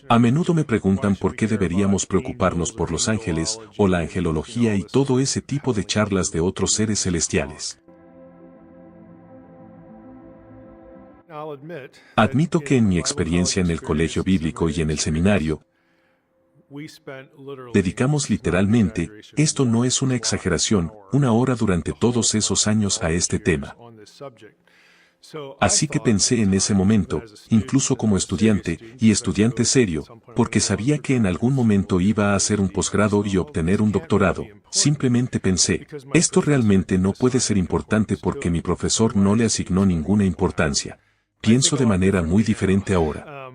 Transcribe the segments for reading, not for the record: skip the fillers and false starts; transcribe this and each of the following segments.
A menudo me preguntan por qué deberíamos preocuparnos por los ángeles, o la angelología y todo ese tipo de charlas de otros seres celestiales. Admito que en mi experiencia en el colegio bíblico y en el seminario, dedicamos literalmente, esto no es una exageración, una hora durante todos esos años a este tema. Así que pensé en ese momento, incluso como estudiante, y estudiante serio, porque sabía que en algún momento iba a hacer un posgrado y obtener un doctorado. Simplemente pensé, esto realmente no puede ser importante porque mi profesor no le asignó ninguna importancia. Pienso de manera muy diferente ahora.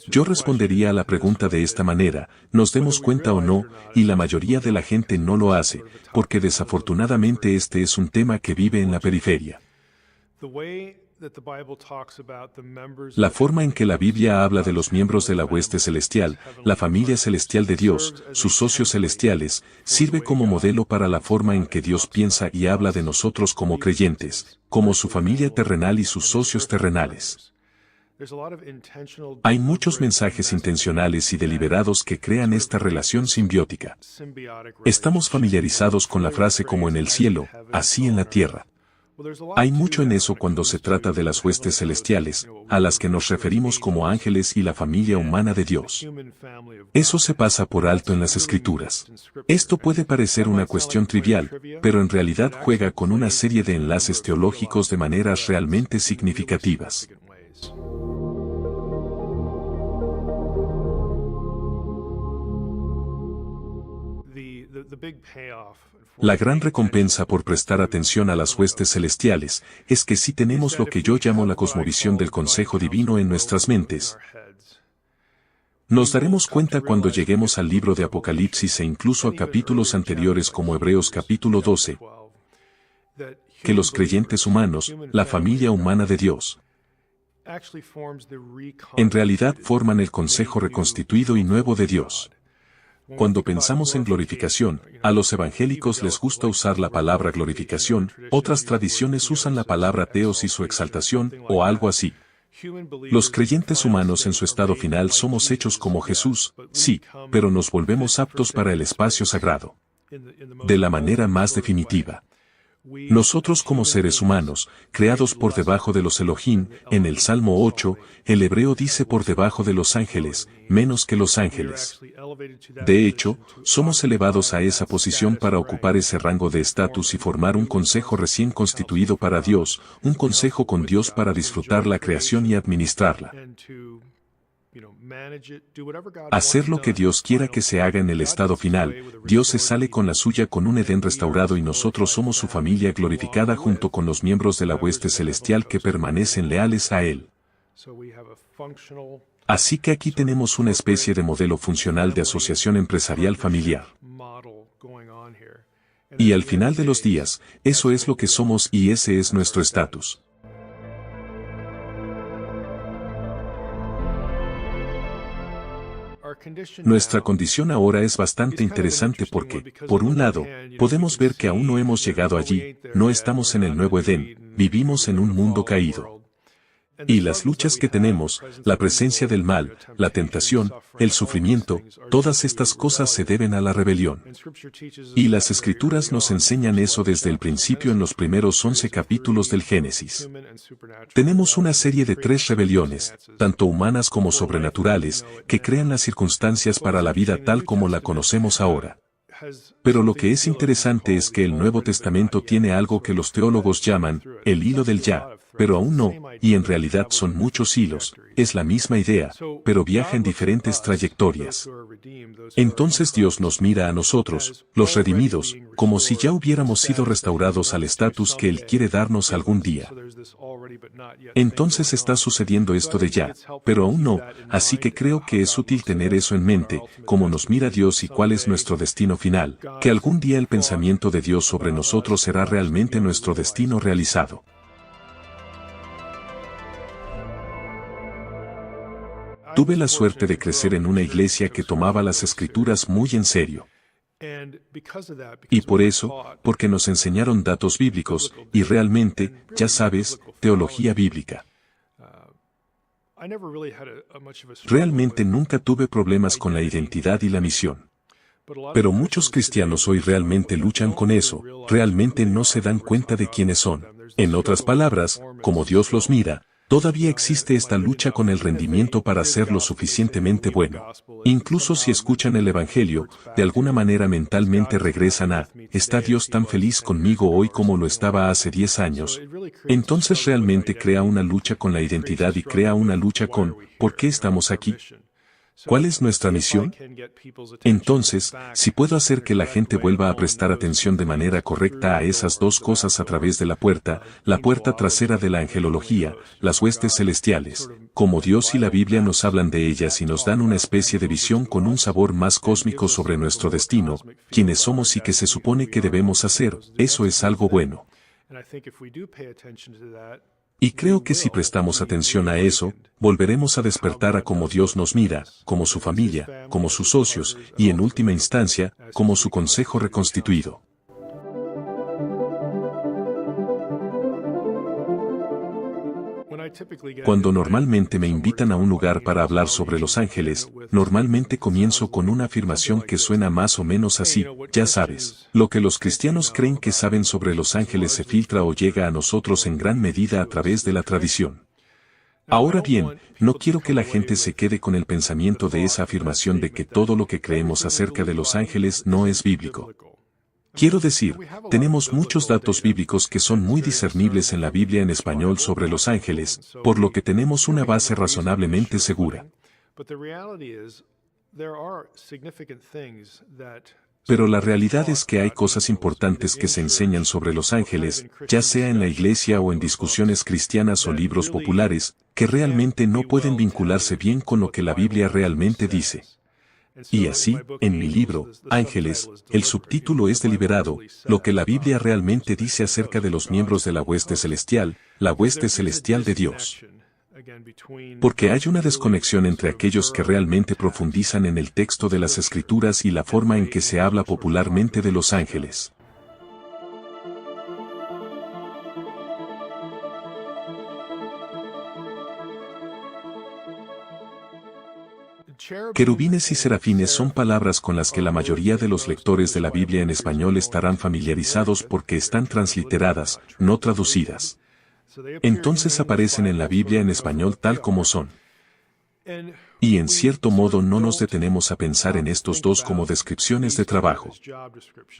Yo respondería a la pregunta de esta manera, nos demos cuenta o no, y la mayoría de la gente no lo hace, porque desafortunadamente este es un tema que vive en la periferia. La forma en que la Biblia habla de los miembros de la hueste celestial, la familia celestial de Dios, sus socios celestiales, sirve como modelo para la forma en que Dios piensa y habla de nosotros como creyentes, como su familia terrenal y sus socios terrenales. Hay muchos mensajes intencionales y deliberados que crean esta relación simbiótica. Estamos familiarizados con la frase como en el cielo, así en la tierra. Hay mucho en eso cuando se trata de las huestes celestiales, a las que nos referimos como ángeles y la familia humana de Dios. Eso se pasa por alto en las Escrituras. Esto puede parecer una cuestión trivial, pero en realidad juega con una serie de enlaces teológicos de maneras realmente significativas. La gran recompensa por prestar atención a las huestes celestiales es que si tenemos lo que yo llamo la cosmovisión del consejo divino en nuestras mentes, nos daremos cuenta cuando lleguemos al libro de Apocalipsis e incluso a capítulos anteriores como Hebreos capítulo 12, que los creyentes humanos, la familia humana de Dios, en realidad forman el consejo reconstituido y nuevo de Dios. Cuando pensamos en glorificación, a los evangélicos les gusta usar la palabra glorificación, otras tradiciones usan la palabra teos y su exaltación, o algo así. Los creyentes humanos en su estado final somos hechos como Jesús, sí, pero nos volvemos aptos para el espacio sagrado. De la manera más definitiva. Nosotros como seres humanos, creados por debajo de los Elohim, en el Salmo 8, el hebreo dice por debajo de los ángeles, menos que los ángeles. De hecho, somos elevados a esa posición para ocupar ese rango de estatus y formar un consejo recién constituido para Dios, un consejo con Dios para disfrutar la creación y administrarla. Hacer lo que Dios quiera que se haga en el estado final, Dios se sale con la suya con un Edén restaurado y nosotros somos su familia glorificada junto con los miembros de la hueste celestial que permanecen leales a Él. Así que aquí tenemos una especie de modelo funcional de asociación empresarial familiar. Y al final de los días, eso es lo que somos y ese es nuestro estatus. Nuestra condición ahora es bastante interesante porque, por un lado, podemos ver que aún no hemos llegado allí, no estamos en el nuevo Edén, vivimos en un mundo caído. Y las luchas que tenemos, la presencia del mal, la tentación, el sufrimiento, todas estas cosas se deben a la rebelión. Y las Escrituras nos enseñan eso desde el principio en los primeros 11 capítulos del Génesis. Tenemos una serie de 3 rebeliones, tanto humanas como sobrenaturales, que crean las circunstancias para la vida tal como la conocemos ahora. Pero lo que es interesante es que el Nuevo Testamento tiene algo que los teólogos llaman, el hilo del ya, pero aún no, y en realidad son muchos hilos, es la misma idea, pero viaja en diferentes trayectorias. Entonces Dios nos mira a nosotros, los redimidos, como si ya hubiéramos sido restaurados al estatus que Él quiere darnos algún día. Entonces está sucediendo esto de ya, pero aún no, así que creo que es útil tener eso en mente, como nos mira Dios y cuál es nuestro destino final, que algún día el pensamiento de Dios sobre nosotros será realmente nuestro destino realizado. Tuve la suerte de crecer en una iglesia que tomaba las Escrituras muy en serio. Y por eso, porque nos enseñaron datos bíblicos, y realmente, ya sabes, teología bíblica. Realmente nunca tuve problemas con la identidad y la misión. Pero muchos cristianos hoy realmente luchan con eso, realmente no se dan cuenta de quiénes son. En otras palabras, como Dios los mira, todavía existe esta lucha con el rendimiento para ser lo suficientemente bueno. Incluso si escuchan el Evangelio, de alguna manera mentalmente regresan a, ¿está Dios tan feliz conmigo hoy como lo estaba hace 10 años? Entonces realmente crea una lucha con la identidad y crea una lucha con, ¿por qué estamos aquí? ¿Cuál es nuestra misión? Entonces, si puedo hacer que la gente vuelva a prestar atención de manera correcta a esas dos cosas a través de la puerta trasera de la angelología, las huestes celestiales, como Dios y la Biblia nos hablan de ellas y nos dan una especie de visión con un sabor más cósmico sobre nuestro destino, quiénes somos y qué se supone que debemos hacer, eso es algo bueno. Y creo que si prestamos atención a eso, volveremos a despertar a cómo Dios nos mira, como su familia, como sus socios, y en última instancia, como su consejo reconstituido. Cuando normalmente me invitan a un lugar para hablar sobre los ángeles, normalmente comienzo con una afirmación que suena más o menos así, ya sabes, lo que los cristianos creen que saben sobre los ángeles se filtra o llega a nosotros en gran medida a través de la tradición. Ahora bien, no quiero que la gente se quede con el pensamiento de esa afirmación de que todo lo que creemos acerca de los ángeles no es bíblico. Quiero decir, tenemos muchos datos bíblicos que son muy discernibles en la Biblia en español sobre los ángeles, por lo que tenemos una base razonablemente segura. Pero la realidad es que hay cosas importantes que se enseñan sobre los ángeles, ya sea en la iglesia o en discusiones cristianas o libros populares, que realmente no pueden vincularse bien con lo que la Biblia realmente dice. Y así, en mi libro, Ángeles, el subtítulo es deliberado, lo que la Biblia realmente dice acerca de los miembros de la hueste celestial de Dios. Porque hay una desconexión entre aquellos que realmente profundizan en el texto de las Escrituras y la forma en que se habla popularmente de los ángeles. Querubines y serafines son palabras con las que la mayoría de los lectores de la Biblia en español estarán familiarizados porque están transliteradas, no traducidas. Entonces aparecen en la Biblia en español tal como son. Y en cierto modo no nos detenemos a pensar en estos dos como descripciones de trabajo.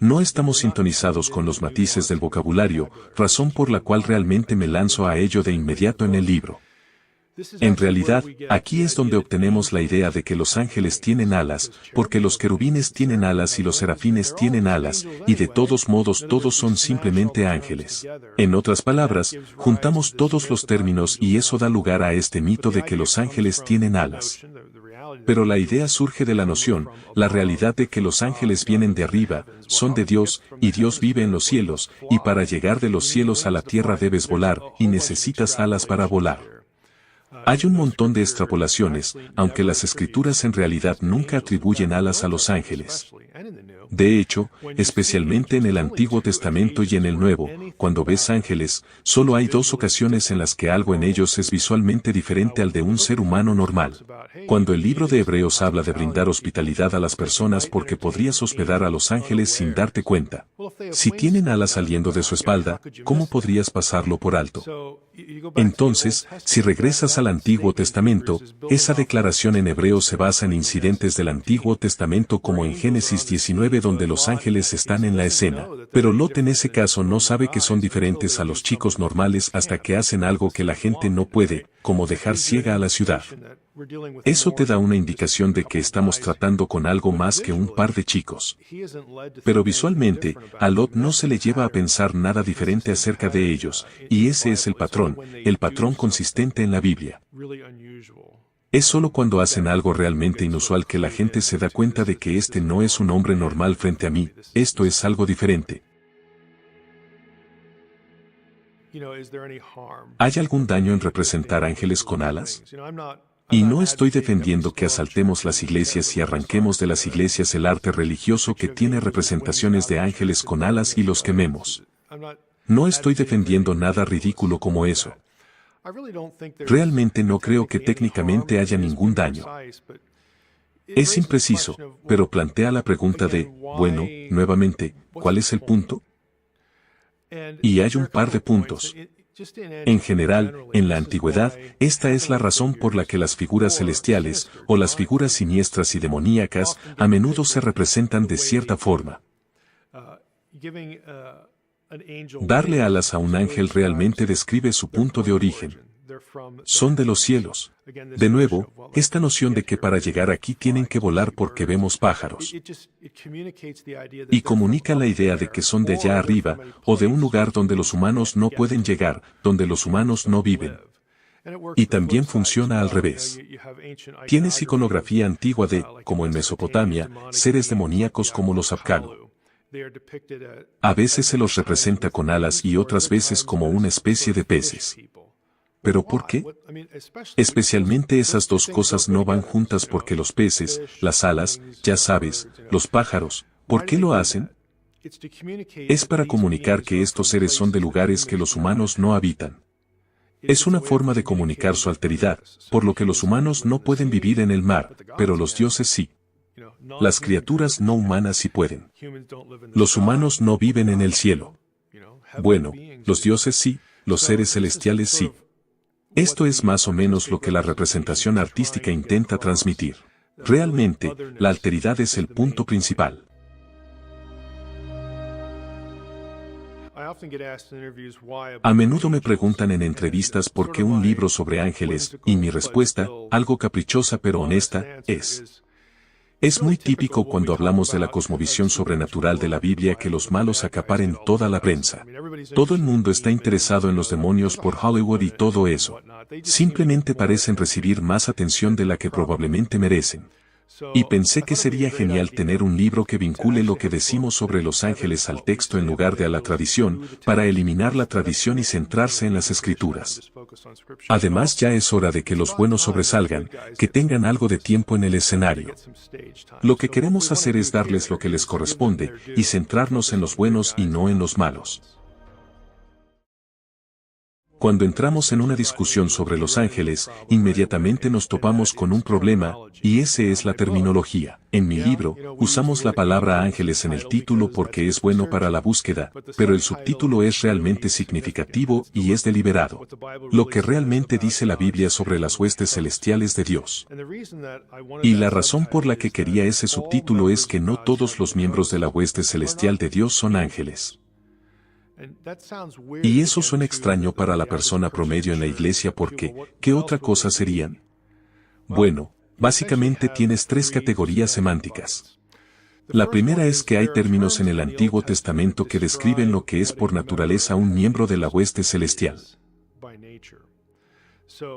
No estamos sintonizados con los matices del vocabulario, razón por la cual realmente me lanzo a ello de inmediato en el libro. En realidad, aquí es donde obtenemos la idea de que los ángeles tienen alas, porque los querubines tienen alas y los serafines tienen alas, y de todos modos todos son simplemente ángeles. En otras palabras, juntamos todos los términos y eso da lugar a este mito de que los ángeles tienen alas. Pero la idea surge de la noción, la realidad de que los ángeles vienen de arriba, son de Dios, y Dios vive en los cielos, y para llegar de los cielos a la tierra debes volar, y necesitas alas para volar. Hay un montón de extrapolaciones, aunque las escrituras en realidad nunca atribuyen alas a los ángeles. De hecho, especialmente en el Antiguo Testamento y en el Nuevo, cuando ves ángeles, solo hay dos ocasiones en las que algo en ellos es visualmente diferente al de un ser humano normal. Cuando el libro de Hebreos habla de brindar hospitalidad a las personas porque podrías hospedar a los ángeles sin darte cuenta. Si tienen alas saliendo de su espalda, ¿cómo podrías pasarlo por alto? Entonces, si regresas al Antiguo Testamento, esa declaración en hebreo se basa en incidentes del Antiguo Testamento como en Génesis 19 donde los ángeles están en la escena, pero Lot en ese caso no sabe que son diferentes a los chicos normales hasta que hacen algo que la gente no puede, como dejar ciega a la ciudad. Eso te da una indicación de que estamos tratando con algo más que un par de chicos. Pero visualmente, a Lot no se le lleva a pensar nada diferente acerca de ellos, y ese es el patrón consistente en la Biblia. Es solo cuando hacen algo realmente inusual que la gente se da cuenta de que este no es un hombre normal frente a mí, esto es algo diferente. ¿Hay algún daño en representar ángeles con alas? Y no estoy defendiendo que asaltemos las iglesias y arranquemos de las iglesias el arte religioso que tiene representaciones de ángeles con alas y los quememos. No estoy defendiendo nada ridículo como eso. Realmente no creo que técnicamente haya ningún daño. Es impreciso, pero plantea la pregunta de, bueno, nuevamente, ¿cuál es el punto? Y hay un par de puntos. En general, en la antigüedad, esta es la razón por la que las figuras celestiales, o las figuras siniestras y demoníacas, a menudo se representan de cierta forma. Darle alas a un ángel realmente describe su punto de origen. Son de los cielos. De nuevo, esta noción de que para llegar aquí tienen que volar porque vemos pájaros. Y comunica la idea de que son de allá arriba, o de un lugar donde los humanos no pueden llegar, donde los humanos no viven. Y también funciona al revés. Tienes iconografía antigua de, como en Mesopotamia, seres demoníacos como los Apkallu. A veces se los representa con alas y otras veces como una especie de peces. ¿Pero por qué? Especialmente esas dos cosas no van juntas porque los peces, las alas, ya sabes, los pájaros, ¿por qué lo hacen? Es para comunicar que estos seres son de lugares que los humanos no habitan. Es una forma de comunicar su alteridad, por lo que los humanos no pueden vivir en el mar, pero los dioses sí. Las criaturas no humanas sí pueden. Los humanos no viven en el cielo. Bueno, los dioses sí, los seres celestiales sí. Esto es más o menos lo que la representación artística intenta transmitir. Realmente, la alteridad es el punto principal. A menudo me preguntan en entrevistas por qué un libro sobre ángeles, y mi respuesta, algo caprichosa pero honesta, es muy típico cuando hablamos de la cosmovisión sobrenatural de la Biblia que los malos acaparen toda la prensa. Todo el mundo está interesado en los demonios por Hollywood y todo eso. Simplemente parecen recibir más atención de la que probablemente merecen. Y pensé que sería genial tener un libro que vincule lo que decimos sobre los ángeles al texto en lugar de a la tradición, para eliminar la tradición y centrarse en las escrituras. Además ya es hora de que los buenos sobresalgan, que tengan algo de tiempo en el escenario. Lo que queremos hacer es darles lo que les corresponde, y centrarnos en los buenos y no en los malos. Cuando entramos en una discusión sobre los ángeles, inmediatamente nos topamos con un problema, y ese es la terminología. En mi libro, usamos la palabra ángeles en el título porque es bueno para la búsqueda, pero el subtítulo es realmente significativo y es deliberado. Lo que realmente dice la Biblia sobre las huestes celestiales de Dios. Y la razón por la que quería ese subtítulo es que no todos los miembros de la hueste celestial de Dios son ángeles. Y eso suena extraño para la persona promedio en la iglesia porque, ¿qué otra cosa serían? Bueno, básicamente tienes tres categorías semánticas. La primera es que hay términos en el Antiguo Testamento que describen lo que es por naturaleza un miembro de la hueste celestial.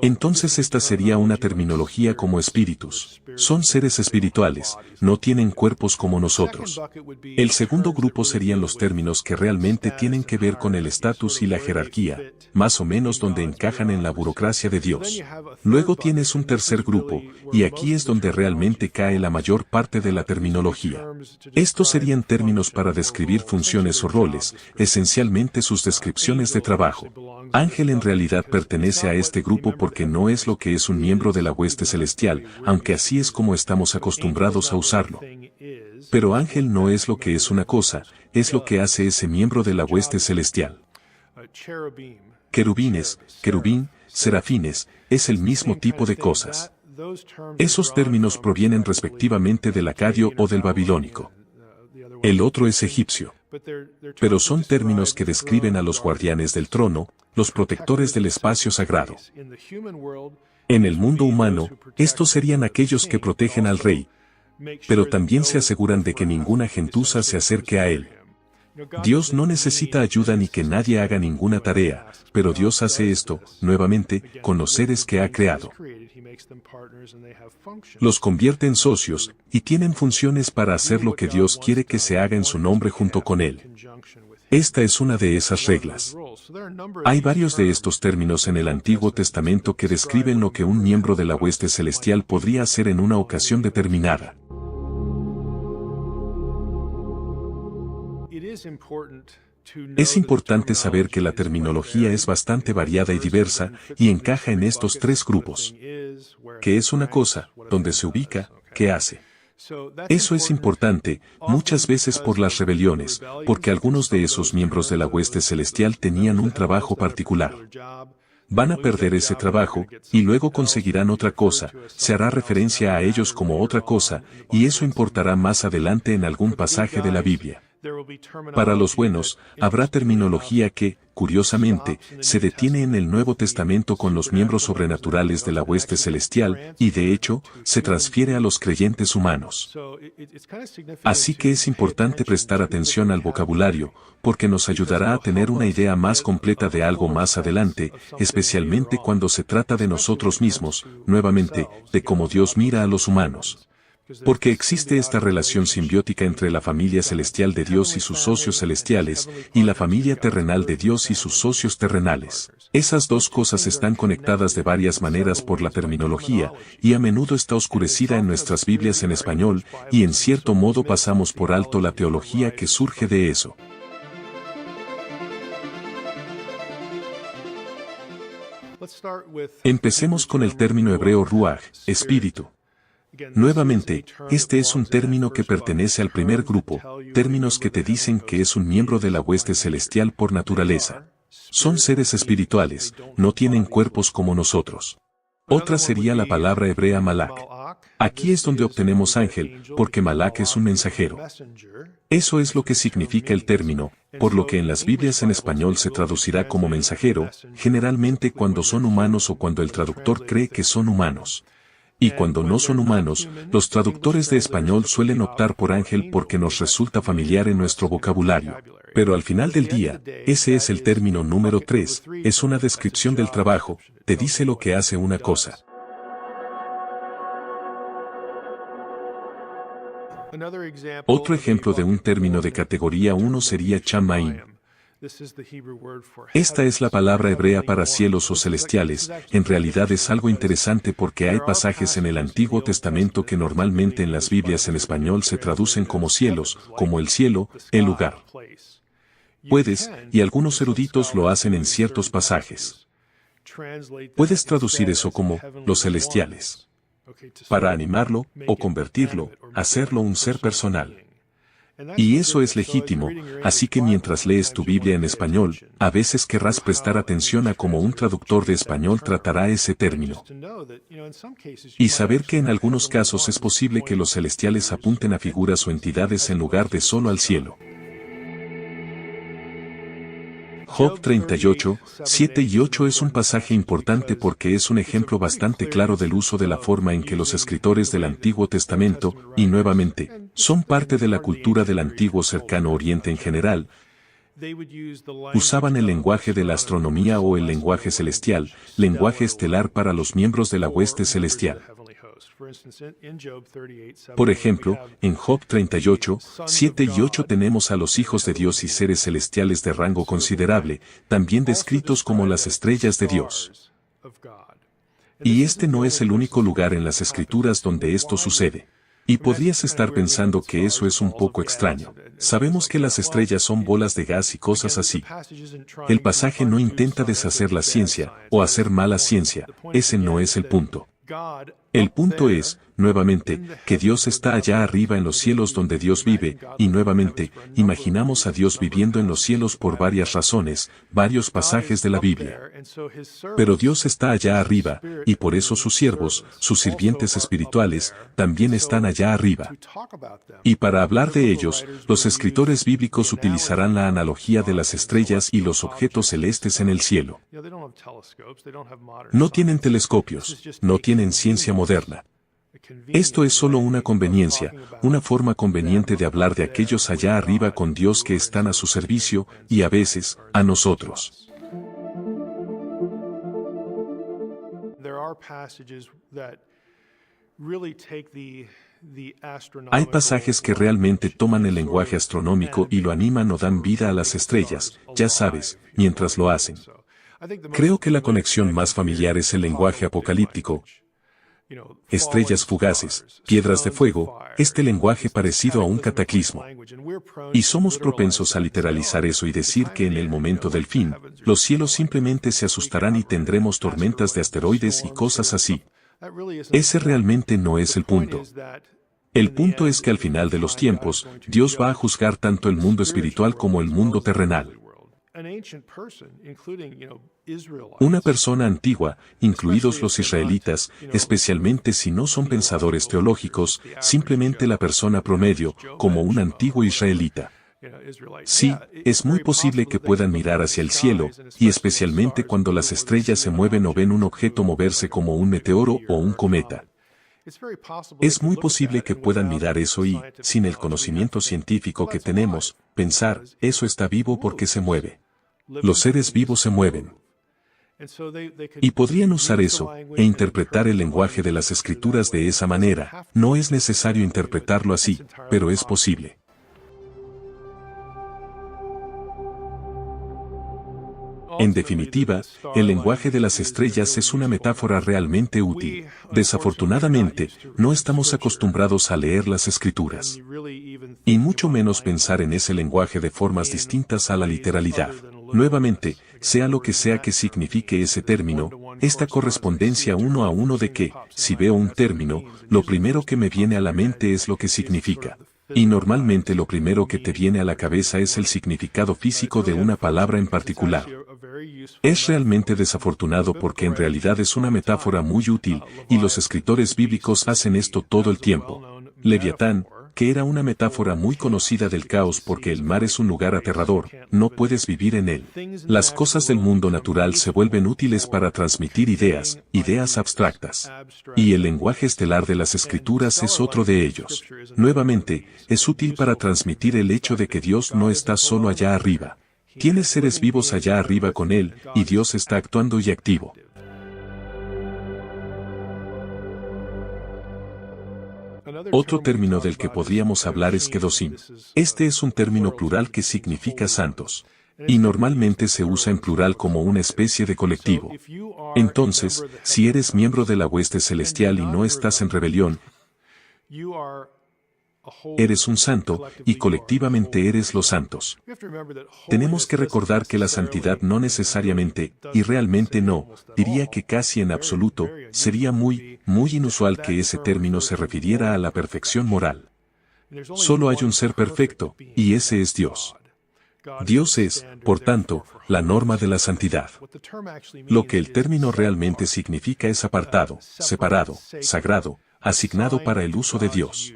Entonces esta sería una terminología como espíritus. Son seres espirituales, no tienen cuerpos como nosotros. El segundo grupo serían los términos que realmente tienen que ver con el estatus y la jerarquía, más o menos donde encajan en la burocracia de Dios. Luego tienes un tercer grupo, y aquí es donde realmente cae la mayor parte de la terminología. Estos serían términos para describir funciones o roles, esencialmente sus descripciones de trabajo. Ángel en realidad pertenece a este grupo porque no es lo que es un miembro de la hueste celestial, aunque así es como estamos acostumbrados a usarlo. Pero ángel no es lo que es una cosa, es lo que hace ese miembro de la hueste celestial. Querubines, querubín, serafines, es el mismo tipo de cosas. Esos términos provienen respectivamente del acadio o del babilónico. El otro es egipcio. Pero son términos que describen a los guardianes del trono, los protectores del espacio sagrado. En el mundo humano, estos serían aquellos que protegen al rey, pero también se aseguran de que ninguna gentuza se acerque a él. Dios no necesita ayuda ni que nadie haga ninguna tarea, pero Dios hace esto, nuevamente, con los seres que ha creado. Los convierte en socios, y tienen funciones para hacer lo que Dios quiere que se haga en su nombre junto con Él. Esta es una de esas reglas. Hay varios de estos términos en el Antiguo Testamento que describen lo que un miembro de la hueste celestial podría hacer en una ocasión determinada. Es importante saber que la terminología es bastante variada y diversa, y encaja en estos tres grupos. ¿Qué es una cosa? ¿Dónde se ubica? ¿Qué hace? Eso es importante, muchas veces por las rebeliones, porque algunos de esos miembros de la hueste celestial tenían un trabajo particular. Van a perder ese trabajo, y luego conseguirán otra cosa, se hará referencia a ellos como otra cosa, y eso importará más adelante en algún pasaje de la Biblia. Para los buenos, habrá terminología que, curiosamente, se detiene en el Nuevo Testamento con los miembros sobrenaturales de la hueste celestial, y de hecho, se transfiere a los creyentes humanos. Así que es importante prestar atención al vocabulario, porque nos ayudará a tener una idea más completa de algo más adelante, especialmente cuando se trata de nosotros mismos, nuevamente, de cómo Dios mira a los humanos. Porque existe esta relación simbiótica entre la familia celestial de Dios y sus socios celestiales, y la familia terrenal de Dios y sus socios terrenales. Esas dos cosas están conectadas de varias maneras por la terminología, y a menudo está oscurecida en nuestras Biblias en español, y en cierto modo pasamos por alto la teología que surge de eso. Empecemos con el término hebreo ruach, espíritu. Nuevamente, este es un término que pertenece al primer grupo, términos que te dicen que es un miembro de la hueste celestial por naturaleza. Son seres espirituales, no tienen cuerpos como nosotros. Otra sería la palabra hebrea malak. Aquí es donde obtenemos ángel, porque malak es un mensajero. Eso es lo que significa el término, por lo que en las Biblias en español se traducirá como mensajero, generalmente cuando son humanos o cuando el traductor cree que son humanos. Y cuando no son humanos, los traductores de español suelen optar por ángel porque nos resulta familiar en nuestro vocabulario. Pero al final del día, ese es el término número 3, es una descripción del trabajo, te dice lo que hace una cosa. Otro ejemplo de un término de categoría 1 sería chamaim. Esta es la palabra hebrea para cielos o celestiales. En realidad es algo interesante porque hay pasajes en el Antiguo Testamento que normalmente en las Biblias en español se traducen como cielos, como el cielo, el lugar. Puedes, y algunos eruditos lo hacen en ciertos pasajes. Puedes traducir eso como los celestiales, para animarlo, o convertirlo, hacerlo un ser personal. Y eso es legítimo, así que mientras lees tu Biblia en español, a veces querrás prestar atención a cómo un traductor de español tratará ese término. Y saber que en algunos casos es posible que los celestiales apunten a figuras o entidades en lugar de solo al cielo. Job 38, 7 y 8 es un pasaje importante porque es un ejemplo bastante claro del uso de la forma en que los escritores del Antiguo Testamento, y nuevamente, son parte de la cultura del Antiguo Cercano Oriente en general, usaban el lenguaje de la astronomía o el lenguaje celestial, lenguaje estelar para los miembros de la hueste celestial. Por ejemplo, en Job 38, 7 y 8 tenemos a los hijos de Dios y seres celestiales de rango considerable, también descritos como las estrellas de Dios. Y este no es el único lugar en las Escrituras donde esto sucede. Y podrías estar pensando que eso es un poco extraño. Sabemos que las estrellas son bolas de gas y cosas así. El pasaje no intenta deshacer la ciencia, o hacer mala ciencia, ese no es el punto. El punto es, nuevamente, que Dios está allá arriba en los cielos donde Dios vive, y nuevamente, imaginamos a Dios viviendo en los cielos por varias razones, varios pasajes de la Biblia. Pero Dios está allá arriba, y por eso sus siervos, sus sirvientes espirituales, también están allá arriba. Y para hablar de ellos, los escritores bíblicos utilizarán la analogía de las estrellas y los objetos celestes en el cielo. No tienen telescopios, no tienen ciencia moderna. Esto es solo una conveniencia, una forma conveniente de hablar de aquellos allá arriba con Dios que están a su servicio, y a veces, a nosotros. Hay pasajes que realmente toman el lenguaje astronómico y lo animan o dan vida a las estrellas, ya sabes, mientras lo hacen. Creo que la conexión más familiar es el lenguaje apocalíptico. estrellas fugaces, piedras de fuego, este lenguaje parecido a un cataclismo. Y somos propensos a literalizar eso y decir que en el momento del fin, los cielos simplemente se asustarán y tendremos tormentas de asteroides y cosas así. Ese realmente no es el punto. El punto es que al final de los tiempos, Dios va a juzgar tanto el mundo espiritual como el mundo terrenal. Una persona antigua, incluidos los israelitas, especialmente si no son pensadores teológicos, simplemente la persona promedio, como un antiguo israelita. Sí, es muy posible que puedan mirar hacia el cielo, y especialmente cuando las estrellas se mueven o ven un objeto moverse como un meteoro o un cometa. Es muy posible que puedan mirar eso y, sin el conocimiento científico que tenemos, pensar, eso está vivo porque se mueve. Los seres vivos se mueven. Y podrían usar eso, e interpretar el lenguaje de las escrituras de esa manera. No es necesario interpretarlo así, pero es posible. En definitiva, el lenguaje de las estrellas es una metáfora realmente útil. Desafortunadamente, no estamos acostumbrados a leer las escrituras. Y mucho menos pensar en ese lenguaje de formas distintas a la literalidad. Nuevamente, sea lo que sea que signifique ese término, esta correspondencia uno a uno de que, si veo un término, lo primero que me viene a la mente es lo que significa. Y normalmente lo primero que te viene a la cabeza es el significado físico de una palabra en particular. Es realmente desafortunado porque en realidad es una metáfora muy útil, y los escritores bíblicos hacen esto todo el tiempo. Leviatán, que era una metáfora muy conocida del caos porque el mar es un lugar aterrador, no puedes vivir en él. Las cosas del mundo natural se vuelven útiles para transmitir ideas abstractas. Y el lenguaje estelar de las escrituras es otro de ellos. Nuevamente, es útil para transmitir el hecho de que Dios no está solo allá arriba. Tiene seres vivos allá arriba con él, y Dios está actuando y activo. Otro término del que podríamos hablar es kedoshim. Este es un término plural que significa santos. Y normalmente se usa en plural como una especie de colectivo. Entonces, si eres miembro de la hueste celestial y no estás en rebelión, eres un santo, y colectivamente eres los santos. Tenemos que recordar que la santidad no necesariamente, y realmente no, diría que casi en absoluto, sería muy inusual que ese término se refiriera a la perfección moral. Solo hay un ser perfecto, y ese es Dios. Dios es, por tanto, la norma de la santidad. Lo que el término realmente significa es apartado, separado, sagrado, asignado para el uso de Dios.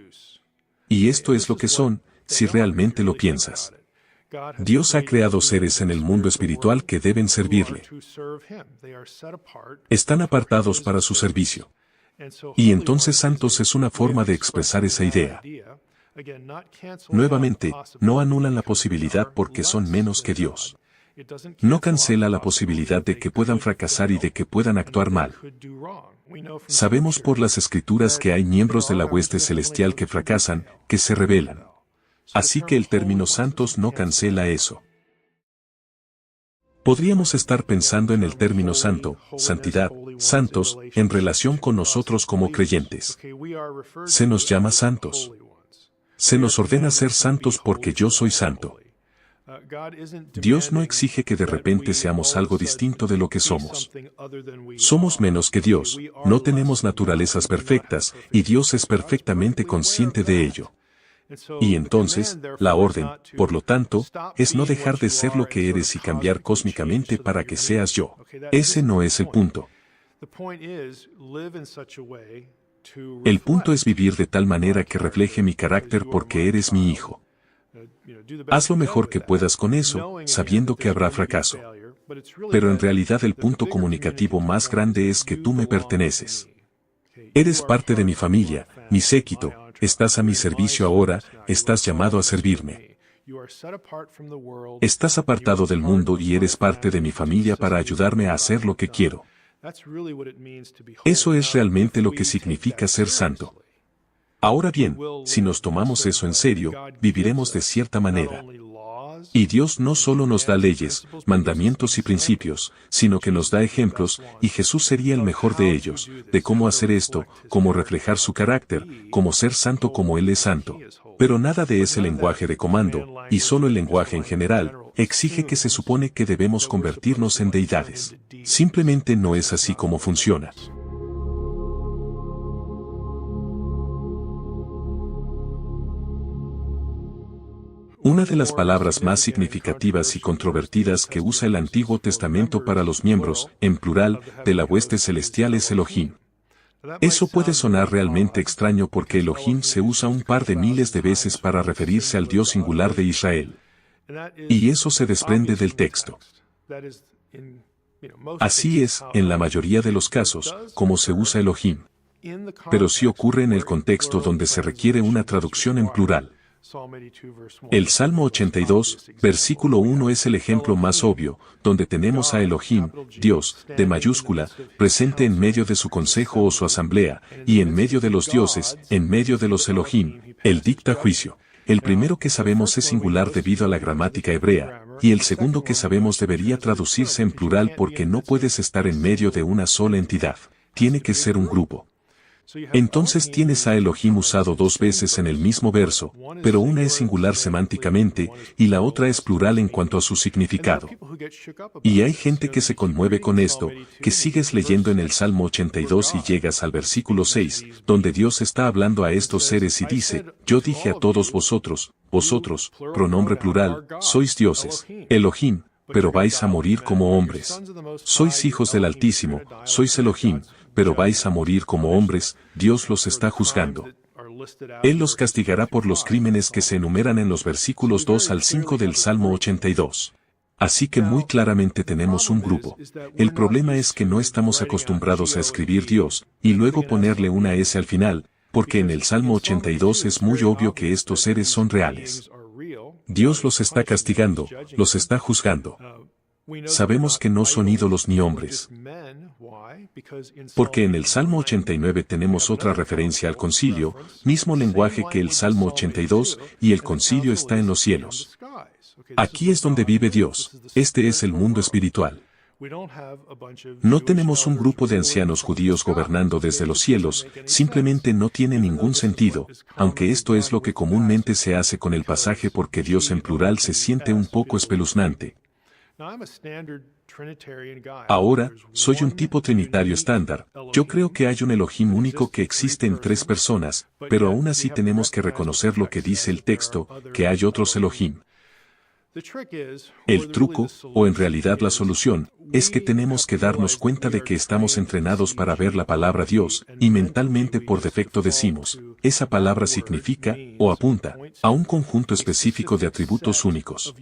Y esto es lo que son, si realmente lo piensas. Dios ha creado seres en el mundo espiritual que deben servirle. Están apartados para su servicio. Y entonces santos es una forma de expresar esa idea. Nuevamente, no anulan la posibilidad porque son menos que Dios. No cancela la posibilidad de que puedan fracasar y de que puedan actuar mal. Sabemos por las escrituras que hay miembros de la hueste celestial que fracasan, que se rebelan. Así que el término santos no cancela eso. Podríamos estar pensando en el término santo, santidad, santos, en relación con nosotros como creyentes. Se nos llama santos. Se nos ordena ser santos porque yo soy santo. Dios no exige que de repente seamos algo distinto de lo que somos. Somos menos que Dios, no tenemos naturalezas perfectas, y Dios es perfectamente consciente de ello. Y entonces, la orden, por lo tanto, es no dejar de ser lo que eres y cambiar cósmicamente para que seas yo. Ese no es el punto. El punto es vivir de tal manera que refleje mi carácter porque eres mi hijo. Haz lo mejor que puedas con eso, sabiendo que habrá fracaso. Pero en realidad el punto comunicativo más grande es que tú me perteneces. Eres parte de mi familia, mi séquito, estás a mi servicio ahora, estás llamado a servirme. Estás apartado del mundo y eres parte de mi familia para ayudarme a hacer lo que quiero. Eso es realmente lo que significa ser santo. Ahora bien, si nos tomamos eso en serio, viviremos de cierta manera. Y Dios no solo nos da leyes, mandamientos y principios, sino que nos da ejemplos, y Jesús sería el mejor de ellos, de cómo hacer esto, cómo reflejar su carácter, cómo ser santo como Él es santo. Pero nada de ese lenguaje de comando, y solo el lenguaje en general, exige que se supone que debemos convertirnos en deidades. Simplemente no es así como funciona. Una de las palabras más significativas y controvertidas que usa el Antiguo Testamento para los miembros, en plural, de la hueste celestial es Elohim. Eso puede sonar realmente extraño porque Elohim se usa un par de miles de veces para referirse al Dios singular de Israel. Y eso se desprende del texto. Así es, en la mayoría de los casos, como se usa Elohim. Pero sí ocurre en el contexto donde se requiere una traducción en plural. El Salmo 82, versículo 1 es el ejemplo más obvio, donde tenemos a Elohim, Dios, de mayúscula, presente en medio de su consejo o su asamblea, y en medio de los dioses, en medio de los Elohim, Él dicta juicio. El primero que sabemos es singular debido a la gramática hebrea, y el segundo que sabemos debería traducirse en plural porque no puedes estar en medio de una sola entidad. Tiene que ser un grupo. Entonces tienes a Elohim usado dos veces en el mismo verso, pero una es singular semánticamente y la otra es plural en cuanto a su significado. Y hay gente que se conmueve con esto, que sigues leyendo en el Salmo 82 y llegas al versículo 6, donde Dios está hablando a estos seres y dice, yo dije a todos vosotros, pronombre plural, sois dioses, Elohim, pero vais a morir como hombres. Sois hijos del Altísimo, sois Elohim, pero vais a morir como hombres, Dios los está juzgando. Él los castigará por los crímenes que se enumeran en los versículos 2 al 5 del Salmo 82. Así que muy claramente tenemos un grupo. El problema es que no estamos acostumbrados a escribir Dios, y luego ponerle una S al final, porque en el Salmo 82 es muy obvio que estos seres son reales. Dios los está castigando, los está juzgando. Sabemos que no son ídolos ni hombres. Porque en el Salmo 89 tenemos otra referencia al concilio, mismo lenguaje que el Salmo 82, y el concilio está en los cielos. Aquí es donde vive Dios, este es el mundo espiritual. No tenemos un grupo de ancianos judíos gobernando desde los cielos, simplemente no tiene ningún sentido, aunque esto es lo que comúnmente se hace con el pasaje porque Dios en plural se siente un poco espeluznante. Ahora, soy un tipo trinitario estándar. Yo creo que hay un Elohim único que existe en tres personas, pero aún así tenemos que reconocer lo que dice el texto, que hay otros Elohim. El truco, o en realidad la solución, es que tenemos que darnos cuenta de que estamos entrenados para ver la palabra Dios, y mentalmente por defecto decimos, esa palabra significa, o apunta, a un conjunto específico de atributos únicos.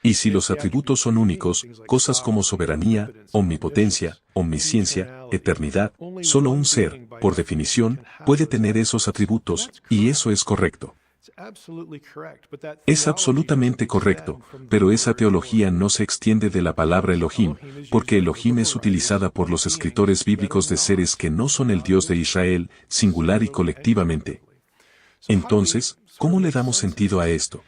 Y si los atributos son únicos, cosas como soberanía, omnipotencia, omnisciencia, eternidad, solo un ser, por definición, puede tener esos atributos, y eso es correcto. Es absolutamente correcto, pero esa teología no se extiende de la palabra Elohim, porque Elohim es utilizada por los escritores bíblicos de seres que no son el Dios de Israel, singular y colectivamente. Entonces, ¿cómo le damos sentido a esto?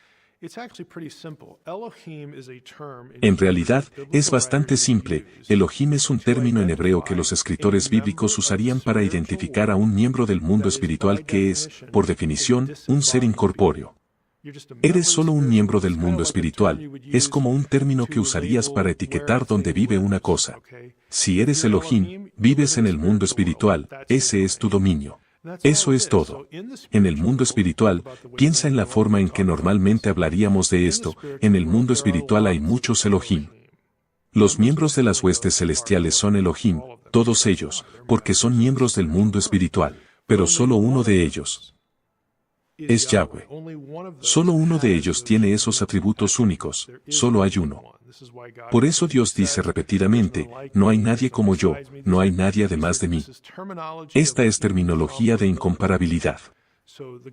En realidad, es bastante simple. Elohim es un término en hebreo que los escritores bíblicos usarían para identificar a un miembro del mundo espiritual que es, por definición, un ser incorpóreo. Eres solo un miembro del mundo espiritual, es como un término que usarías para etiquetar dónde vive una cosa. Si eres Elohim, vives en el mundo espiritual, ese es tu dominio. Eso es todo. En el mundo espiritual, piensa en la forma en que normalmente hablaríamos de esto, en el mundo espiritual hay muchos Elohim. Los miembros de las huestes celestiales son Elohim, todos ellos, porque son miembros del mundo espiritual, pero solo uno de ellos es Yahweh. Solo uno de ellos tiene esos atributos únicos, solo hay uno. Por eso Dios dice repetidamente, no hay nadie como yo, no hay nadie además de mí. Esta es terminología de incomparabilidad.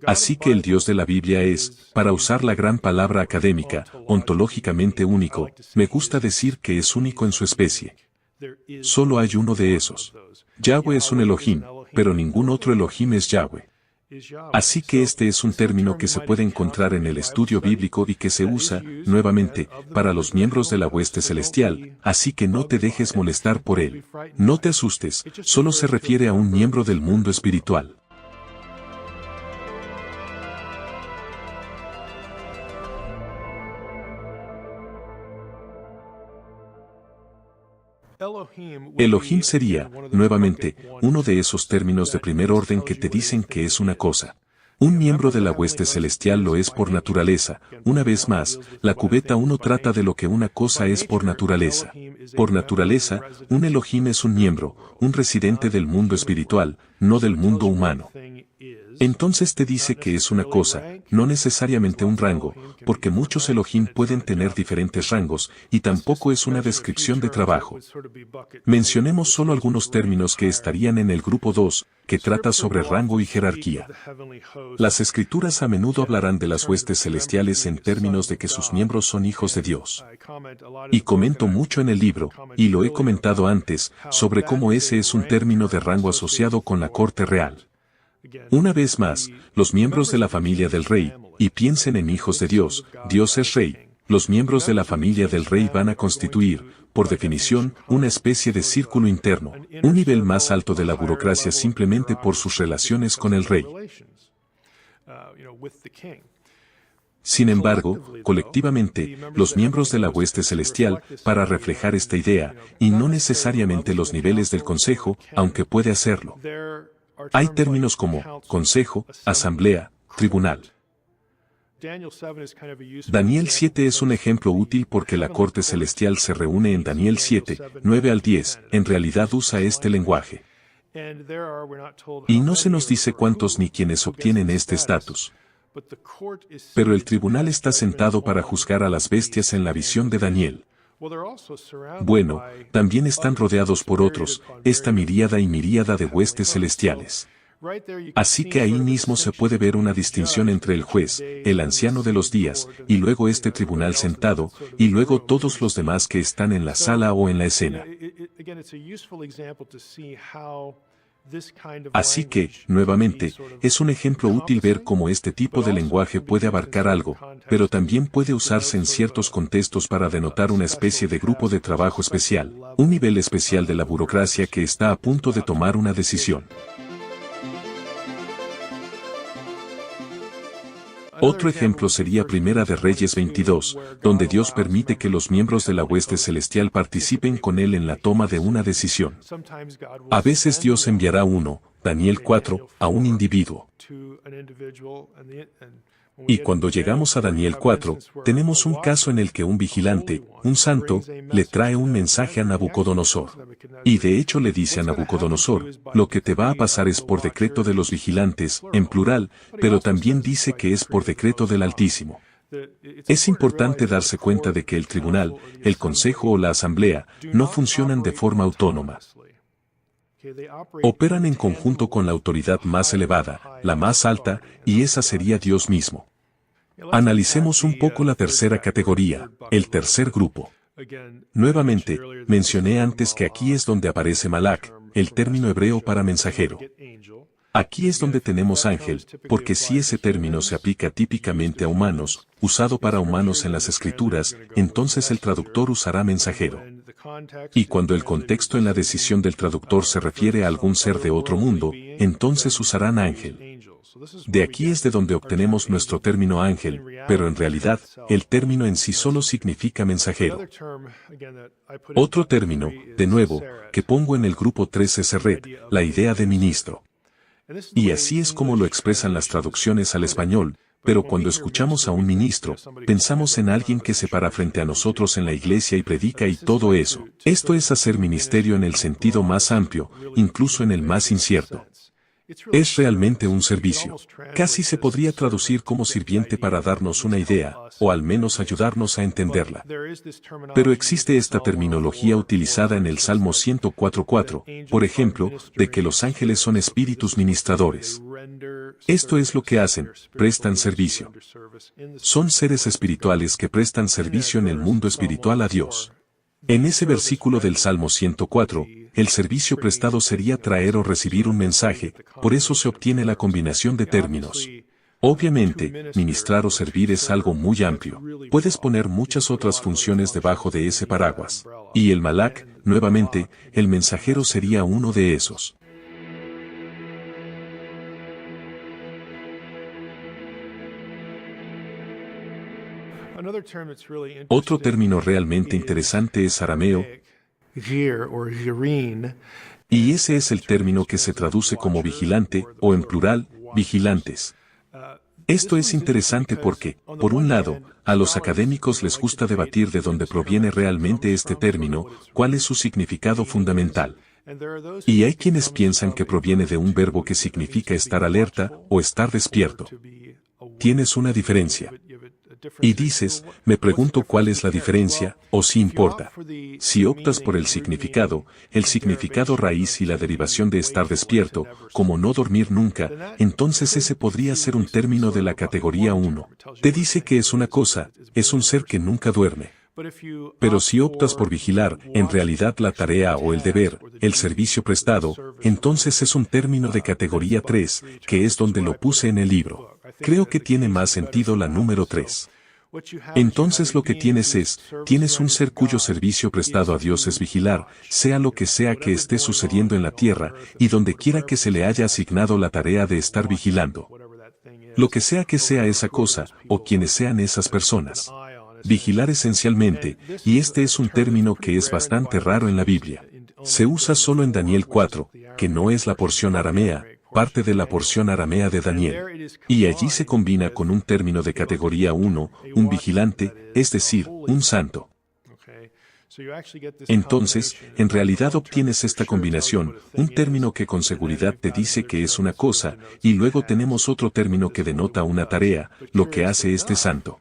Así que el Dios de la Biblia es, para usar la gran palabra académica, ontológicamente único, me gusta decir que es único en su especie. Solo hay uno de esos. Yahweh es un Elohim, pero ningún otro Elohim es Yahweh. Así que este es un término que se puede encontrar en el estudio bíblico y que se usa, nuevamente, para los miembros de la hueste celestial, así que no te dejes molestar por él. No te asustes, solo se refiere a un miembro del mundo espiritual. Elohim sería, nuevamente, uno de esos términos de primer orden que te dicen que es una cosa. Un miembro de la hueste celestial lo es por naturaleza. Una vez más, la cubeta 1 trata de lo que una cosa es por naturaleza. Por naturaleza, un Elohim es un miembro, un residente del mundo espiritual, no del mundo humano. Entonces te dice que es una cosa, no necesariamente un rango, porque muchos Elohim pueden tener diferentes rangos, y tampoco es una descripción de trabajo. Mencionemos solo algunos términos que estarían en el grupo 2, que trata sobre rango y jerarquía. Las escrituras a menudo hablarán de las huestes celestiales en términos de que sus miembros son hijos de Dios. Y comento mucho en el libro, y lo he comentado antes, sobre cómo ese es un término de rango asociado con la corte real. Una vez más, los miembros de la familia del rey, y piensen en hijos de Dios, Dios es rey, los miembros de la familia del rey van a constituir, por definición, una especie de círculo interno, un nivel más alto de la burocracia simplemente por sus relaciones con el rey. Sin embargo, colectivamente, los miembros de la hueste celestial, para reflejar esta idea, y no necesariamente los niveles del consejo, aunque puede hacerlo. Hay términos como consejo, asamblea, tribunal. Daniel 7 es un ejemplo útil porque la corte celestial se reúne en Daniel 7, 9 al 10, en realidad usa este lenguaje. Y no se nos dice cuántos ni quiénes obtienen este estatus. Pero el tribunal está sentado para juzgar a las bestias en la visión de Daniel. Bueno, también están rodeados por otros, esta miríada y miríada de huestes celestiales. Así que ahí mismo se puede ver una distinción entre el juez, el anciano de los días, y luego este tribunal sentado, y luego todos los demás que están en la sala o en la escena. Así que, nuevamente, es un ejemplo útil ver cómo este tipo de lenguaje puede abarcar algo, pero también puede usarse en ciertos contextos para denotar una especie de grupo de trabajo especial, un nivel especial de la burocracia que está a punto de tomar una decisión. Otro ejemplo sería Primera de Reyes 22, donde Dios permite que los miembros de la hueste celestial participen con Él en la toma de una decisión. A veces Dios enviará uno, Daniel 4, a un individuo. Y cuando llegamos a Daniel 4, tenemos un caso en el que un vigilante, un santo, le trae un mensaje a Nabucodonosor. Y de hecho le dice a Nabucodonosor, lo que te va a pasar es por decreto de los vigilantes, en plural, pero también dice que es por decreto del Altísimo. Es importante darse cuenta de que el tribunal, el consejo o la asamblea, no funcionan de forma autónoma. Operan en conjunto con la autoridad más elevada, la más alta, y esa sería Dios mismo. Analicemos un poco la tercera categoría, el tercer grupo. Nuevamente, mencioné antes que aquí es donde aparece Malak, el término hebreo para mensajero. Aquí es donde tenemos ángel, porque si ese término se aplica típicamente a humanos, usado para humanos en las escrituras, entonces el traductor usará mensajero. Y cuando el contexto en la decisión del traductor se refiere a algún ser de otro mundo, entonces usarán ángel. De aquí es de donde obtenemos nuestro término ángel, pero en realidad, el término en sí solo significa mensajero. Otro término, de nuevo, que pongo en el grupo 3 es seret, la idea de ministro. Y así es como lo expresan las traducciones al español, pero cuando escuchamos a un ministro, pensamos en alguien que se para frente a nosotros en la iglesia y predica y todo eso. Esto es hacer ministerio en el sentido más amplio, incluso en el más incierto. Es realmente un servicio. Casi se podría traducir como sirviente para darnos una idea, o al menos ayudarnos a entenderla. Pero existe esta terminología utilizada en el Salmo 104:4, por ejemplo, de que los ángeles son espíritus ministradores. Esto es lo que hacen, prestan servicio. Son seres espirituales que prestan servicio en el mundo espiritual a Dios. En ese versículo del Salmo 104, el servicio prestado sería traer o recibir un mensaje, por eso se obtiene la combinación de términos. Obviamente, ministrar o servir es algo muy amplio. Puedes poner muchas otras funciones debajo de ese paraguas. Y el malak, nuevamente, el mensajero sería uno de esos. Otro término realmente interesante es arameo, y ese es el término que se traduce como vigilante, o en plural, vigilantes. Esto es interesante porque, por un lado, a los académicos les gusta debatir de dónde proviene realmente este término, cuál es su significado fundamental. Y hay quienes piensan que proviene de un verbo que significa estar alerta o estar despierto. Tienes una diferencia. Y dices, me pregunto cuál es la diferencia, o si importa. Si optas por el significado raíz y la derivación de estar despierto, como no dormir nunca, entonces ese podría ser un término de la categoría 1. Te dice que es una cosa, es un ser que nunca duerme. Pero si optas por vigilar, en realidad la tarea o el deber, el servicio prestado, entonces es un término de categoría 3, que es donde lo puse en el libro. Creo que tiene más sentido la número 3. Entonces lo que tienes un ser cuyo servicio prestado a Dios es vigilar, sea lo que sea que esté sucediendo en la tierra, y donde quiera que se le haya asignado la tarea de estar vigilando. Lo que sea esa cosa, o quienes sean esas personas. Vigilar esencialmente, y este es un término que es bastante raro en la Biblia. Se usa solo en Daniel 4, que no es la porción aramea, parte de la porción aramea de Daniel. Y allí se combina con un término de categoría 1, un vigilante, es decir, un santo. Entonces, en realidad obtienes esta combinación, un término que con seguridad te dice que es una cosa, y luego tenemos otro término que denota una tarea, lo que hace este santo.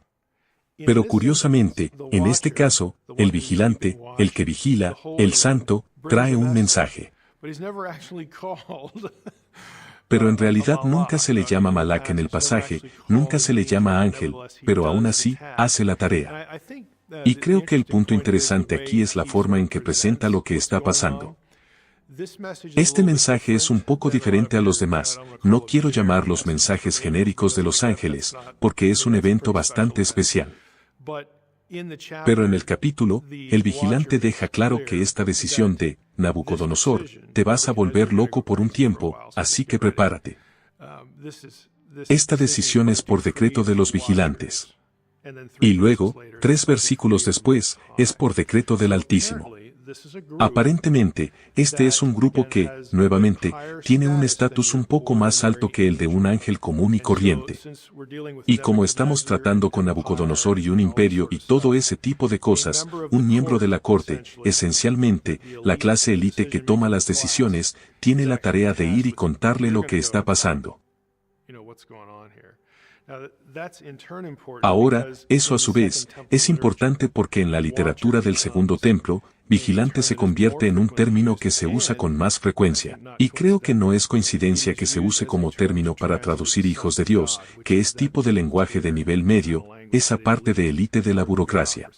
Pero curiosamente, en este caso, el vigilante, el que vigila, el santo, trae un mensaje. Pero en realidad nunca se le llama malak en el pasaje, nunca se le llama ángel, pero aún así, hace la tarea. Y creo que el punto interesante aquí es la forma en que presenta lo que está pasando. Este mensaje es un poco diferente a los demás, no quiero llamar los mensajes genéricos de los ángeles, porque es un evento bastante especial. Pero en el capítulo, el vigilante deja claro que esta decisión de Nabucodonosor, te vas a volver loco por un tiempo, así que prepárate. Esta decisión es por decreto de los vigilantes. Y luego, 3 versículos después, es por decreto del Altísimo. Aparentemente, este es un grupo que, nuevamente, tiene un estatus un poco más alto que el de un ángel común y corriente. Y como estamos tratando con Nabucodonosor y un imperio y todo ese tipo de cosas, un miembro de la corte, esencialmente, la clase élite que toma las decisiones, tiene la tarea de ir y contarle lo que está pasando. Ahora, eso a su vez, es importante porque en la literatura del Segundo Templo, vigilante se convierte en un término que se usa con más frecuencia, y creo que no es coincidencia que se use como término para traducir hijos de Dios, que es tipo de lenguaje de nivel medio, esa parte de élite de la burocracia.